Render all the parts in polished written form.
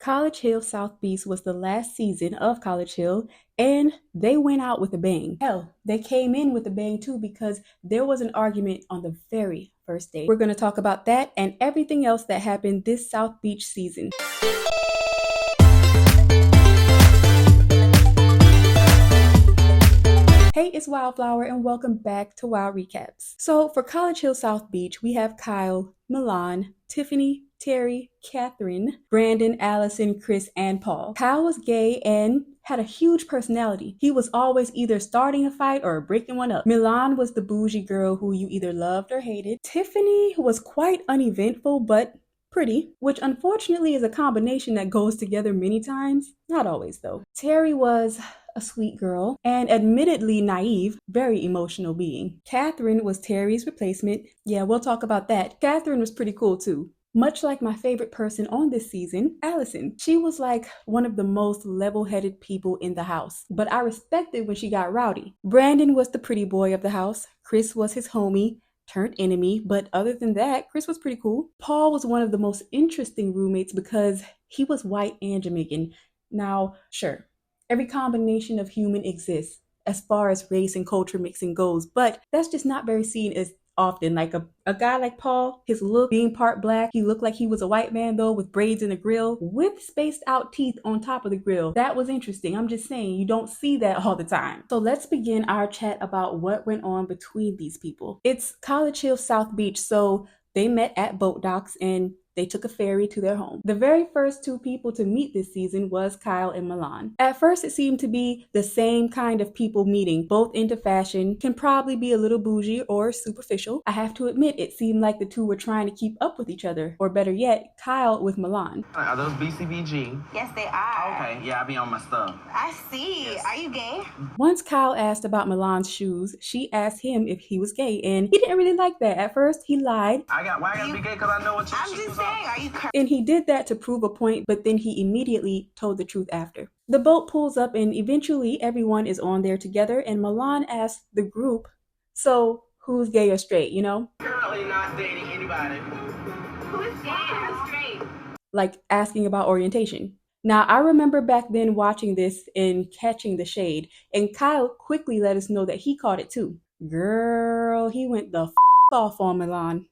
College Hill South Beach was the last season of College Hill, and they went out with a bang. Hell, they came in with a bang too because there was an argument on the very first day. We're going to talk about that and everything else that happened this South Beach season. Hey, it's Wildflower and welcome back to Wild Recaps. So for College Hill South Beach, we have Kyle, Milan, Tiffany, Terry, Catherine, Brandon, Allison, Chris, and Paul. Kyle was gay and had a huge personality. He was always either starting a fight or breaking one up. Milan was the bougie girl who you either loved or hated. Tiffany was quite uneventful but pretty, which unfortunately is a combination that goes together many times. Not always though. Terry was a sweet girl and admittedly naive, very emotional being. Catherine was Terry's replacement. Yeah, we'll talk about that. Catherine was pretty cool too. Much like my favorite person on this season, Allison. She was like one of the most level-headed people in the house, but I respected when she got rowdy. Brandon was the pretty boy of the house. Chris was his homie turned enemy, but other than that, Chris was pretty cool. Paul was one of the most interesting roommates because he was white and Jamaican. Now, sure, every combination of human exists as far as race and culture mixing goes, but that's just not very seen as often. Like a guy like Paul, his look being part black, he looked like he was a white man though, with braids in the grill, with spaced out teeth on top of the grill. That was interesting. I'm just saying, you don't see that all the time. So let's begin our chat about what went on between these people. It's College Hill South Beach, so they met at boat docks and they took a ferry to their home. The very first two people to meet this season was Kyle and Milan. At first, it seemed to be the same kind of people meeting, both into fashion, can probably be a little bougie or superficial. I have to admit, it seemed like the two were trying to keep up with each other, or better yet, Kyle with Milan. Are those BCBG? Yes, they are. Okay, yeah, I be on my stuff. I see. Yes. Are you gay? Once Kyle asked about Milan's shoes, she asked him if he was gay, and he didn't really like that. At first, he lied. Why I gotta be gay? Because I know what your I'm shoes just are. saying, are you And he did that to prove a point, but then he immediately told the truth after. The boat pulls up and eventually everyone is on there together, and Milan asks the group, so who's gay or straight, you know? Currently not dating anybody. Who is gay or straight? Like asking about orientation. Now, I remember back then watching this and catching the shade, and Kyle quickly let us know that he caught it too. Girl, he went the off on Milan.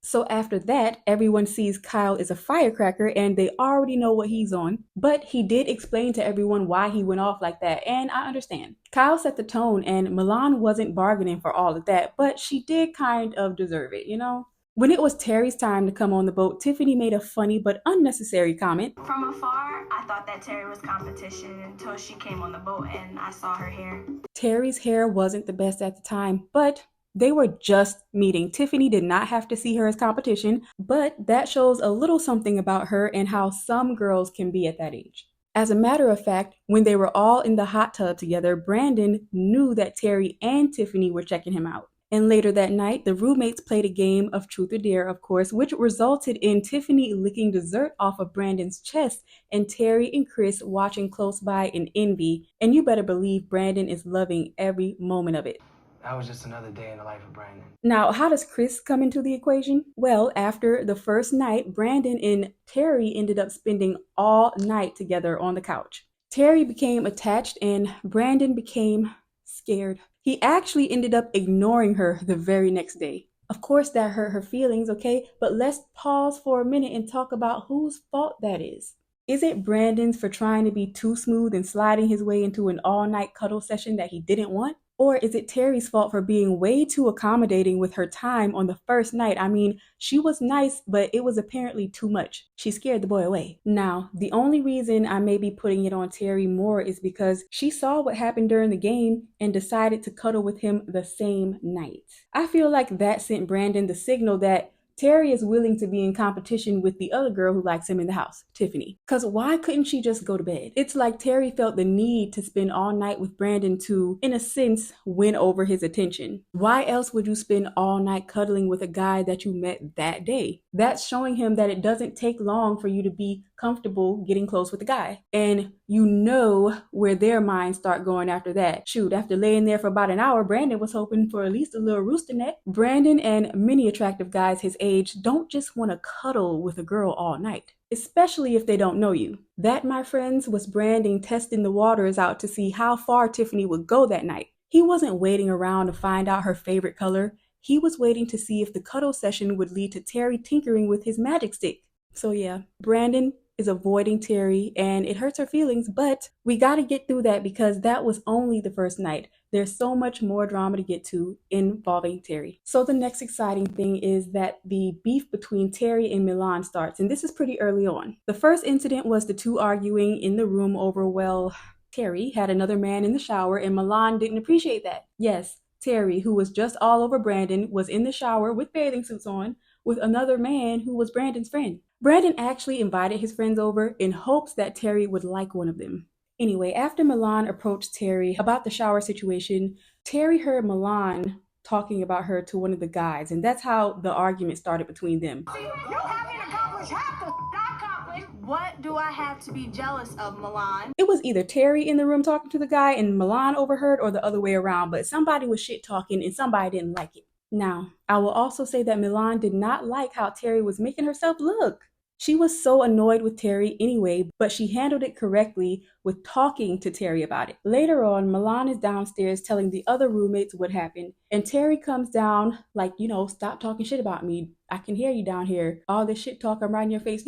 So after that, everyone sees Kyle is a firecracker and they already know what he's on. But he did explain to everyone why he went off like that, and I understand. Kyle set the tone and Milan wasn't bargaining for all of that, but she did kind of deserve it, you know? When it was Terry's time to come on the boat, Tiffany made a funny but unnecessary comment. From afar, I thought that Terry was competition until she came on the boat and I saw her hair. Terry's hair wasn't the best at the time, but they were just meeting. Tiffany did not have to see her as competition, but that shows a little something about her and how some girls can be at that age. As a matter of fact, when they were all in the hot tub together, Brandon knew that Terry and Tiffany were checking him out. And later that night, the roommates played a game of truth or dare, of course, which resulted in Tiffany licking dessert off of Brandon's chest and Terry and Chris watching close by in envy. And you better believe Brandon is loving every moment of it. That was just another day in the life of Brandon. Now, how does Chris come into the equation? Well, after the first night, Brandon and Terry ended up spending all night together on the couch. Terry became attached and Brandon became scared. He actually ended up ignoring her the very next day. Of course, that hurt her feelings, okay? But let's pause for a minute and talk about whose fault that is. Is it Brandon's for trying to be too smooth and sliding his way into an all-night cuddle session that he didn't want? Or is it Terry's fault for being way too accommodating with her time on the first night? I mean, she was nice, but it was apparently too much. She scared the boy away. Now, the only reason I may be putting it on Terry more is because she saw what happened during the game and decided to cuddle with him the same night. I feel like that sent Brandon the signal that Terry is willing to be in competition with the other girl who likes him in the house, Tiffany. Because why couldn't she just go to bed? It's like Terry felt the need to spend all night with Brandon to, in a sense, win over his attention. Why else would you spend all night cuddling with a guy that you met that day? That's showing him that it doesn't take long for you to be comfortable getting close with the guy. And you know where their minds start going after that. Shoot, after laying there for about an hour, Brandon was hoping for at least a little rooster neck. Brandon and many attractive guys his age don't just want to cuddle with a girl all night, especially if they don't know you. That, my friends, was Brandon testing the waters out to see how far Tiffany would go that night. He wasn't waiting around to find out her favorite color. He was waiting to see if the cuddle session would lead to Terry tinkering with his magic stick. So yeah, Brandon is avoiding Terry and it hurts her feelings, but we got to get through that because that was only the first night. There's so much more drama to get to involving Terry. So the next exciting thing is that the beef between Terry and Milan starts, and this is pretty early on. The first incident was the two arguing in the room over, well, Terry had another man in the shower and Milan didn't appreciate that. Yes, Terry, who was just all over Brandon, was in the shower with bathing suits on with another man who was Brandon's friend. Brandon actually invited his friends over in hopes that Terry would like one of them. Anyway, after Milan approached Terry about the shower situation, Terry heard Milan talking about her to one of the guys, and that's how the argument started between them. You haven't accomplished half the I accomplished. What do I have to be jealous of, Milan? It was either Terry in the room talking to the guy and Milan overheard, or the other way around, but somebody was shit talking and somebody didn't like it. Now, I will also say that Milan did not like how Terry was making herself look. She was so annoyed with Terry anyway, but she handled it correctly with talking to Terry about it. Later on, Milan is downstairs telling the other roommates what happened, and Terry comes down like, stop talking shit about me. I can hear you down here. All this shit talk, I'm right in your face,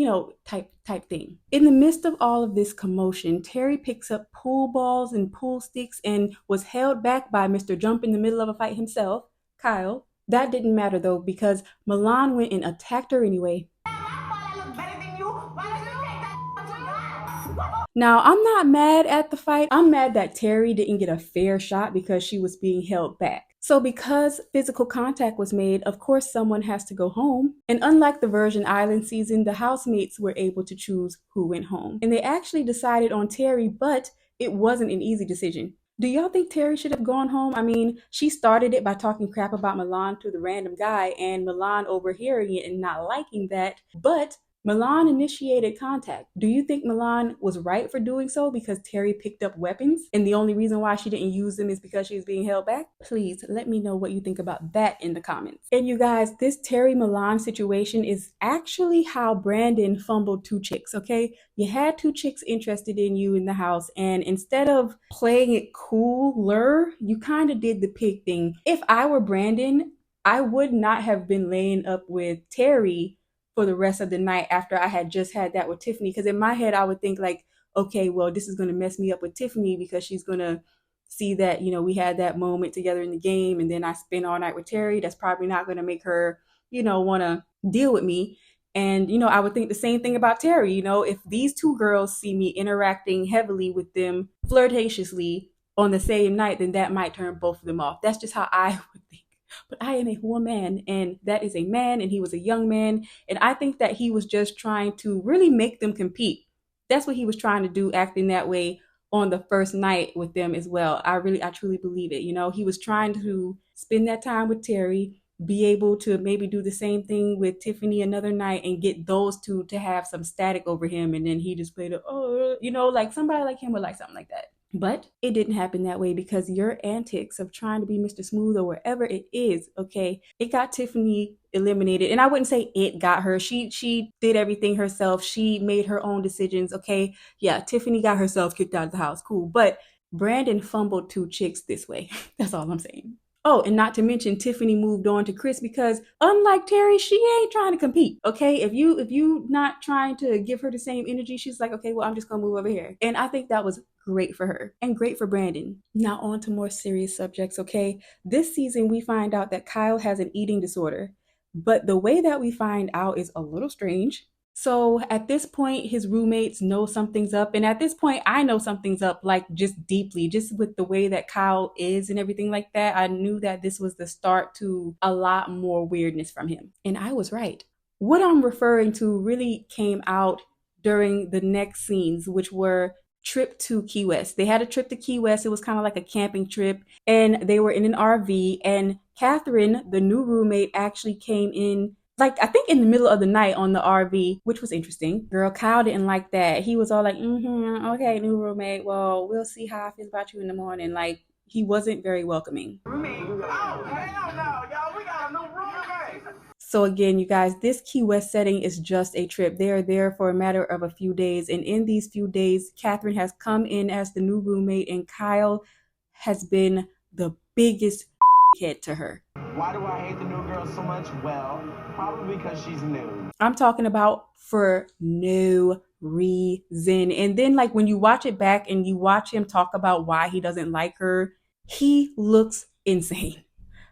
type thing. In the midst of all of this commotion, Terry picks up pool balls and pool sticks and was held back by Mr. Jump in the middle of a fight himself, Kyle. That didn't matter though, because Milan went and attacked her anyway. Now, I'm not mad at the fight. I'm mad that Terry didn't get a fair shot because she was being held back. So because physical contact was made, of course someone has to go home. And unlike the Virgin Island season, the housemates were able to choose who went home. And they actually decided on Terry, but it wasn't an easy decision. Do y'all think Terry should have gone home? I mean, she started it by talking crap about Milan to the random guy and Milan overhearing it and not liking that, but Milan initiated contact. Do you think Milan was right for doing so because Terry picked up weapons and the only reason why she didn't use them is because she was being held back? Please let me know what you think about that in the comments. And you guys, this Terry Milan situation is actually how Brandon fumbled two chicks, okay? You had two chicks interested in you in the house, and instead of playing it cooler, you kind of did the pig thing. If I were Brandon, I would not have been laying up with Terry for the rest of the night after I had just had that with Tiffany, because in my head I would think like, okay, well, this is going to mess me up with Tiffany because she's going to see that, we had that moment together in the game and then I spent all night with Terry. That's probably not going to make her, want to deal with me. And, I would think the same thing about Terry. If these two girls see me interacting heavily with them flirtatiously on the same night, then that might turn both of them off. That's just how I would think. But I am a woman, and that is a man, and he was a young man. And I think that he was just trying to really make them compete. That's what he was trying to do, acting that way on the first night with them as well. I truly believe it. He was trying to spend that time with Terry, be able to maybe do the same thing with Tiffany another night and get those two to have some static over him. And then he just played like somebody like him would like something like that. But it didn't happen that way because your antics of trying to be Mr. Smooth or wherever it is, okay, it got Tiffany eliminated. And I wouldn't say it got her. She did everything herself. She made her own decisions, okay? Yeah, Tiffany got herself kicked out of the house. Cool. But Brandon fumbled two chicks this way. That's all I'm saying. Oh, and not to mention Tiffany moved on to Chris because unlike Terry, she ain't trying to compete. Okay, if you not trying to give her the same energy, she's like, okay, well, I'm just gonna move over here. And I think that was great for her and great for Brandon. Now on to more serious subjects, okay? This season we find out that Kyle has an eating disorder, but the way that we find out is a little strange. So at this point, his roommates know something's up. And at this point, I know something's up, like just deeply, just with the way that Kyle is and everything like that. I knew that this was the start to a lot more weirdness from him. And I was right. What I'm referring to really came out during the next scenes, which were trip to Key West. They had a trip to Key West. It was kind of like a camping trip, and they were in an RV. And Catherine, the new roommate, actually came in like, I think in the middle of the night on the RV, which was interesting. Girl, Kyle didn't like that. He was all like, okay, new roommate. Well, we'll see how I feel about you in the morning. Like, he wasn't very welcoming. Roommate? Oh, hell no, y'all. We got a new roommate. So again, you guys, this Key West setting is just a trip. They are there for a matter of a few days. And in these few days, Catherine has come in as the new roommate and Kyle has been the biggest head to her. Why do I hate the new girl so much? Well, probably because she's new. I'm talking about for no reason. And then like when you watch it back and you watch him talk about why he doesn't like her, he looks insane.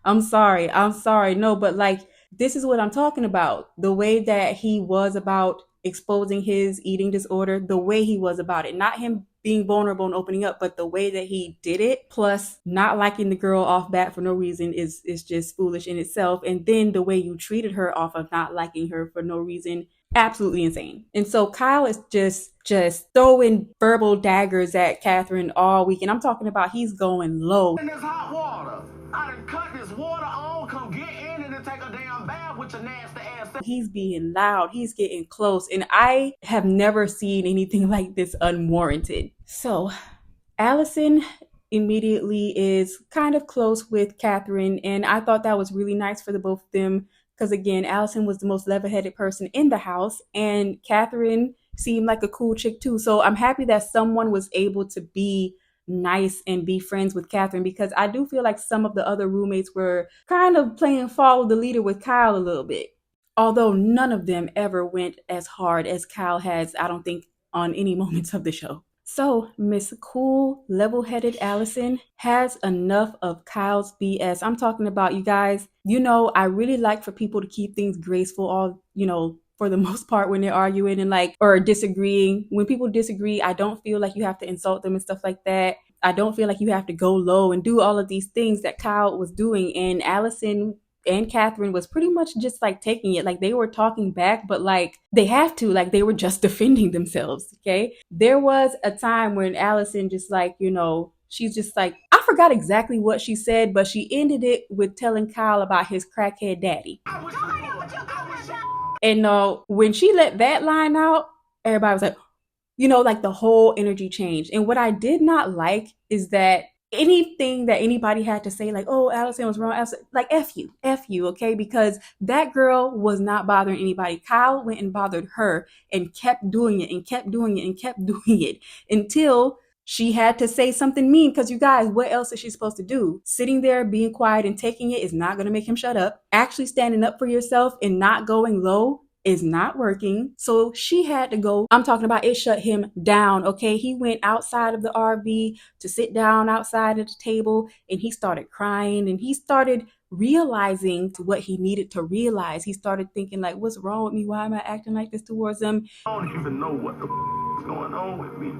I'm sorry. No, but like, this is what I'm talking about. The way that he was about exposing his eating disorder, the way he was about it, not him being vulnerable and opening up, but the way that he did it, plus not liking the girl off bat for no reason is just foolish in itself. And then the way you treated her off of not liking her for no reason, absolutely insane. And so Kyle is just throwing verbal daggers at Catherine all week. And I'm talking about he's going low. In this hot water. I done cut this water on, come get in and then take a damn bath with your nasty ass. He's being loud. He's getting close. And I have never seen anything like this unwarranted. So Allison immediately is kind of close with Catherine. And I thought that was really nice for the both of them. Because again, Allison was the most level-headed person in the house. And Catherine seemed like a cool chick too. So I'm happy that someone was able to be nice and be friends with Catherine, because I do feel like some of the other roommates were kind of playing follow the leader with Kyle a little bit. Although none of them ever went as hard as Kyle has, I don't think, on any moments of the show. So Miss Cool, level-headed Allison has enough of Kyle's BS. I'm talking about, you guys, I really like for people to keep things graceful, for the most part when they're arguing and or disagreeing. When people disagree, I don't feel like you have to insult them and stuff like that. I don't feel like you have to go low and do all of these things that Kyle was doing. And Allison and Catherine was pretty much just taking it. They were talking back, but they have to, they were just defending themselves. Okay. There was a time when Allison just she's just I forgot exactly what she said, but she ended it with telling Kyle about his crackhead daddy. And when she let that line out, everybody was like, the whole energy changed. And what I did not like is that anything that anybody had to say, oh, Allison was wrong, Allison, F you, okay? Because that girl was not bothering anybody. Kyle went and bothered her and kept doing it and kept doing it and kept doing it until she had to say something mean. Because you guys, what else is she supposed to do? Sitting there being quiet and taking it is not going to make him shut up. Actually standing up for yourself and not going low is not working. So she had to go. I'm talking about it shut him down. Okay. He went outside of the RV to sit down outside of the table and he started crying and he started realizing what he needed to realize. He started thinking what's wrong with me? Why am I acting like this towards him? I don't even know what the is going on with me.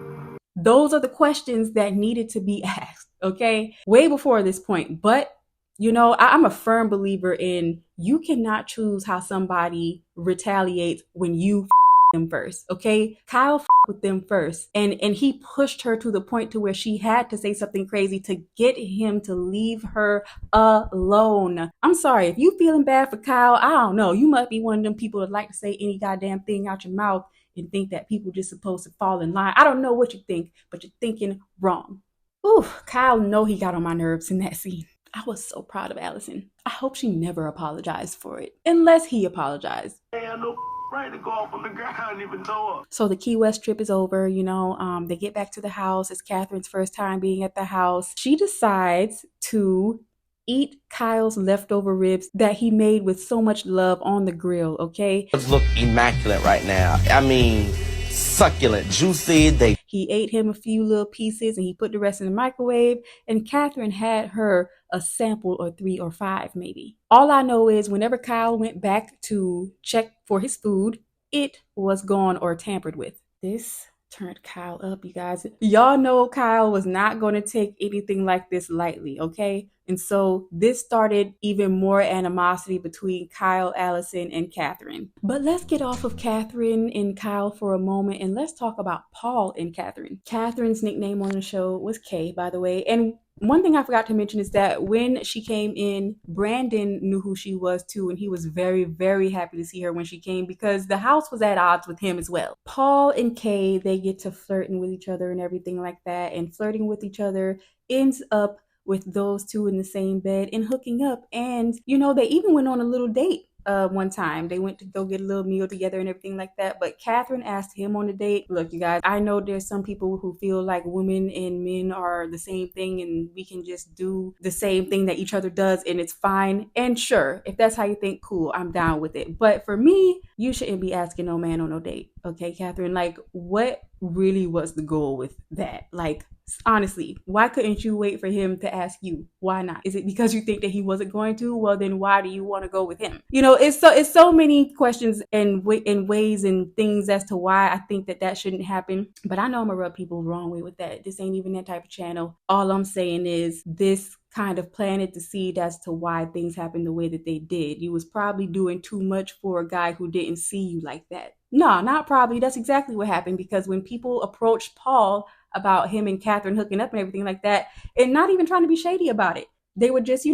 Those are the questions that needed to be asked. Okay. Way before this point. But I'm a firm believer in you cannot choose how somebody retaliates when you them first. Okay. Kyle with them first. And he pushed her to the point to where she had to say something crazy to get him to leave her alone. I'm sorry. If you feeling bad for Kyle, I don't know. You must be one of them people that like to say any goddamn thing out your mouth and think that people just supposed to fall in line. I don't know what you think, but you're thinking wrong. Ooh, Kyle, he got on my nerves in that scene. I was so proud of Allison. I hope she never apologized for it, unless he apologized. No right to go off on the ground, even though. So the Key West trip is over, they get back to the house. It's Catherine's first time being at the house. She decides to eat Kyle's leftover ribs that he made with so much love on the grill, okay? Those look immaculate right now. I mean, succulent, juicy. He ate him a few little pieces and he put the rest in the microwave, and Catherine had her a sample or 3 or 5 maybe. All I know is whenever Kyle went back to check for his food, it was gone or tampered with. This turned Kyle up, you guys. Y'all know Kyle was not going to take anything like this lightly, okay? And so this started even more animosity between Kyle, Allison, and Catherine. But let's get off of Catherine and Kyle for a moment and let's talk about Paul and Catherine. Catherine's nickname on the show was Kay, by the way. And One thing I forgot to mention is that when she came in, Brandon knew who she was too, and he was very, very happy to see her when she came because the house was at odds with him as well. Paul and Kay, they get to flirting with each other and everything like that, and flirting with each other ends up with those two in the same bed and hooking up. And, they even went on a little date. One time they went to go get a little meal together and everything like that. But Catherine asked him on a date, look, you guys, I know there's some people who feel like women and men are the same thing and we can just do the same thing that each other does and it's fine. And sure, if that's how you think, cool, I'm down with it. But for me, you shouldn't be asking no man on no date. Okay, Catherine, like what really was the goal with that? Like, honestly, why couldn't you wait for him to ask you? Why not? Is it because you think that he wasn't going to? Well, then why do you want to go with him? It's so many questions and ways and things as to why I think that shouldn't happen. But I know I'm gonna rub people the wrong way with that. This ain't even that type of channel. All I'm saying is this kind of planted the seed as to why things happened the way that they did. You was probably doing too much for a guy who didn't see you like that. No, not probably. That's exactly what happened because when people approached Paul about him and Catherine hooking up and everything like that, and not even trying to be shady about it, they were just,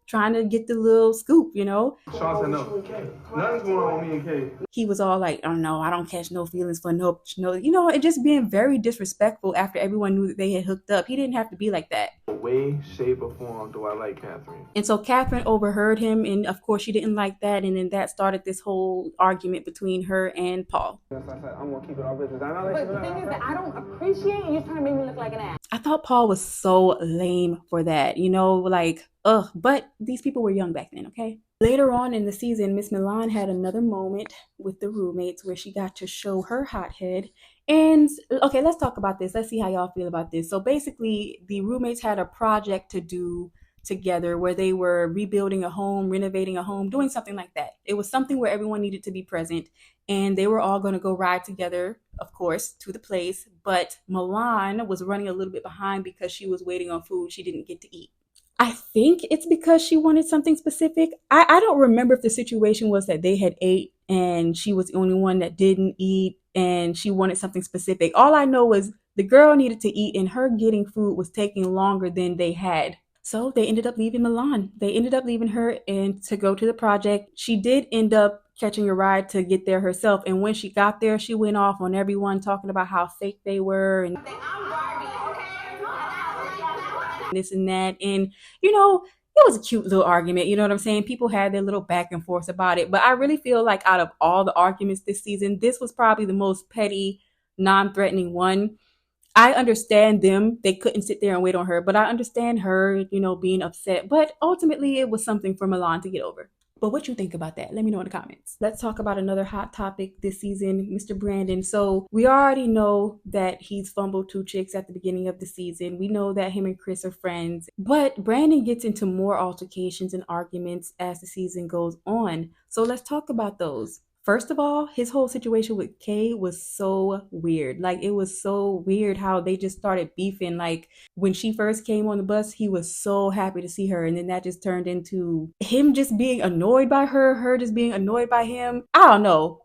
trying to get the little scoop, Sean said no. Nothing's going on with me and Kay. He was all like, oh no, I don't catch no feelings for no, it just being very disrespectful after everyone knew that they had hooked up. He didn't have to be like that. Way, shape, or form do I like Catherine. And so Catherine overheard him, and of course she didn't like that, and then that started this whole argument between her and Paul. Yes, I said I'm gonna keep it all business. But the thing is that I don't appreciate you trying to make me look like an ass. I thought Paul was so lame for that, but these people were young back then, okay? Later on in the season, Miss Milan had another moment with the roommates where she got to show her hothead. And okay, let's talk about this. Let's see how y'all feel about this. So basically, the roommates had a project to do together where they were rebuilding a home, renovating a home, doing something like that. It was something where everyone needed to be present, and they were all going to go ride together, of course, to the place. But Milan was running a little bit behind because she was waiting on food she didn't get to eat. I think it's because she wanted something specific. I don't remember if the situation was that they had ate and she was the only one that didn't eat and she wanted something specific. All I know was the girl needed to eat and her getting food was taking longer than they had. So they ended up leaving Milan. They ended up leaving her and to go to the project. She did end up catching a ride to get there herself. And when she got there, she went off on everyone talking about how fake they were and this and that. And, it was a cute little argument. You know what I'm saying? People had their little back and forth about it. But I really feel like out of all the arguments this season, this was probably the most petty, non-threatening one. I understand them. They couldn't sit there and wait on her, but I understand her, being upset. But ultimately, it was something for Milan to get over. But what you think about that? Let me know in the comments. Let's talk about another hot topic this season, Mr. Brandon. So we already know that he's fumbled 2 chicks at the beginning of the season. We know that him and Chris are friends. But Brandon gets into more altercations and arguments as the season goes on. So let's talk about those. First of all, his whole situation with Kay was so weird. Like, it was so weird how they just started beefing. Like, when she first came on the bus, he was so happy to see her. And then that just turned into him just being annoyed by her just being annoyed by him. I don't know.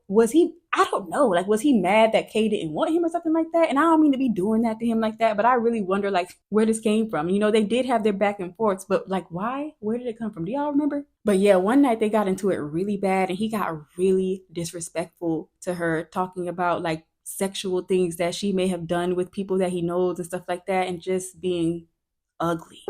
I don't know. Like, was he mad that Kay didn't want him or something like that? And I don't mean to be doing that to him like that, but I really wonder, like, where this came from. They did have their back and forths, but, like, why? Where did it come from? Do y'all remember? But yeah, one night they got into it really bad, and he got really disrespectful to her, talking about, like, sexual things that she may have done with people that he knows and stuff like that, and just being ugly.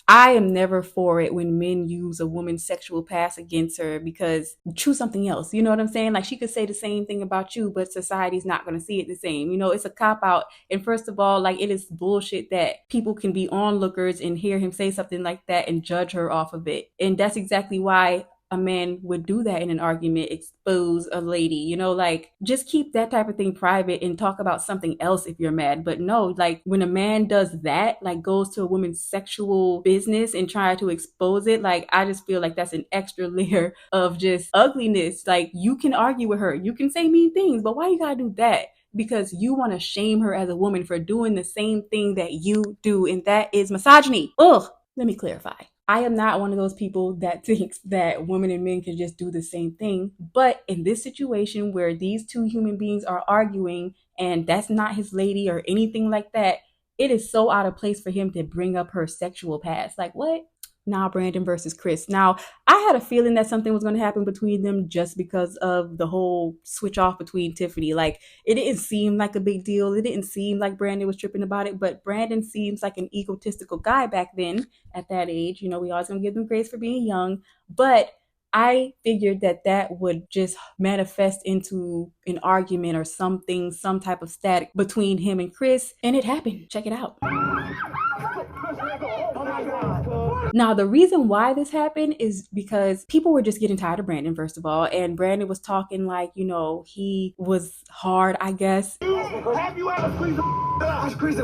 I am never for it when men use a woman's sexual past against her because choose something else. You know what I'm saying? Like, she could say the same thing about you, but society's not going to see it the same. It's a cop out. And first of all, like, it is bullshit that people can be onlookers and hear him say something like that and judge her off of it. And that's exactly why a man would do that in an argument, expose a lady, like, just keep that type of thing private and talk about something else if you're mad. But no, like, when a man does that, like, goes to a woman's sexual business and try to expose it, like, I just feel like that's an extra layer of just ugliness. Like, you can argue with her, you can say mean things, but why you gotta do that? Because you want to shame her as a woman for doing the same thing that you do, and that is misogyny. Ugh. Let me clarify. I am not one of those people that thinks that women and men can just do the same thing. But in this situation where these two human beings are arguing and that's not his lady or anything like that, it is so out of place for him to bring up her sexual past. Like, what? Now Brandon versus Chris. Now, I had a feeling that something was going to happen between them just because of the whole switch off between Tiffany. Like, it didn't seem like a big deal. It didn't seem like Brandon was tripping about it, but Brandon seems like an egotistical guy back then at that age. You know, we always going to give them grace for being young, but I figured that that would just manifest into an argument or something, some type of static between him and Chris, and it happened. Check it out. Now, the reason why this happened is because people were just getting tired of Brandon, first of all, and Brandon was talking like, you know, he was hard, I guess. Have you ever squeezed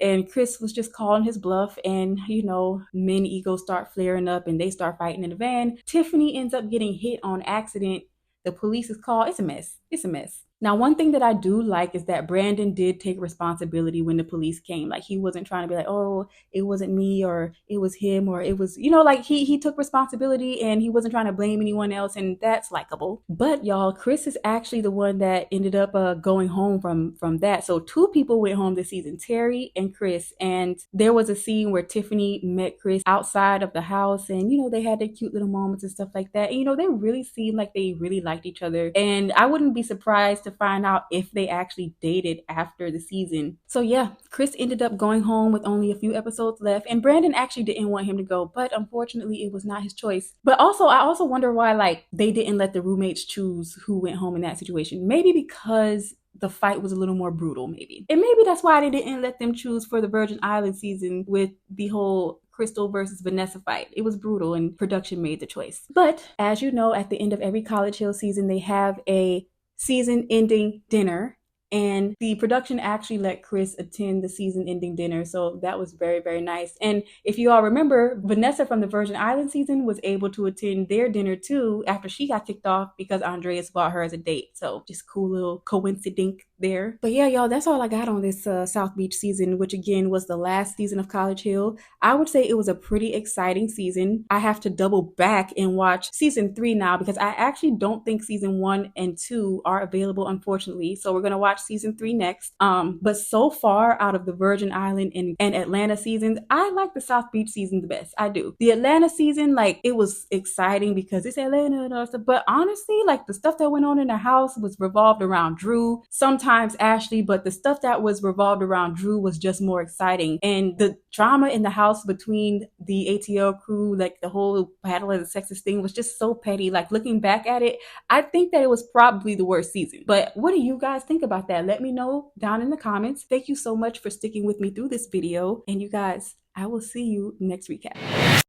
And Chris was just calling his bluff, and, you know, men egos start flaring up and they start fighting in the van. Tiffany ends up getting hit on accident. The police is called. It's a mess. It's a mess. Now, one thing that I do like is that Brandon did take responsibility when the police came. Like, he wasn't trying to be like, oh, it wasn't me, or it was him, or it was, you know, like he took responsibility and he wasn't trying to blame anyone else, and that's likable. But y'all, Chris is actually the one that ended up going home from that. So 2 people went home this season, Terry and Chris, and there was a scene where Tiffany met Chris outside of the house, and, you know, they had their cute little moments and stuff like that. And, you know, they really seemed like they really liked each other, and I wouldn't be surprised to find out if they actually dated after the season. So yeah, Chris ended up going home with only a few episodes left, and Brandon actually didn't want him to go, but unfortunately it was not his choice. But also, I also wonder why, like, they didn't let the roommates choose who went home in that situation. Maybe because the fight was a little more brutal, maybe. And maybe that's why they didn't let them choose for the Virgin Island season with the whole Crystal versus Vanessa fight. It was brutal and production made the choice. But as you know, at the end of every College Hill season, they have a season ending dinner, and the production actually let Chris attend the season ending dinner, so that was very, very nice. And if you all remember, Vanessa from the Virgin Island season was able to attend their dinner too after she got kicked off because Andreas bought her as a date. So just cool little coincidence there. But yeah, y'all, that's all I got on this South Beach season, which again was the last season of College Hill. I would say it was a pretty exciting season. I have to double back and watch season 3 now because I actually don't think season 1 and 2 are available, unfortunately. So we're gonna watch season 3 next. But so far, out of the Virgin Island and Atlanta seasons, I like the South Beach season the best. I do. The Atlanta season, like, it was exciting because it's Atlanta and all stuff, but honestly, like, the stuff that went on in the house was revolved around Drew, sometimes Ashley, but the stuff that was revolved around Drew was just more exciting. And the drama in the house between the ATL crew, like the whole battle of the sexist thing, was just so petty. Like, looking back at it, I think that it was probably the worst season. But what do you guys think about that? Let me know down in the comments. Thank you so much for sticking with me through this video. And you guys, I will see you next recap.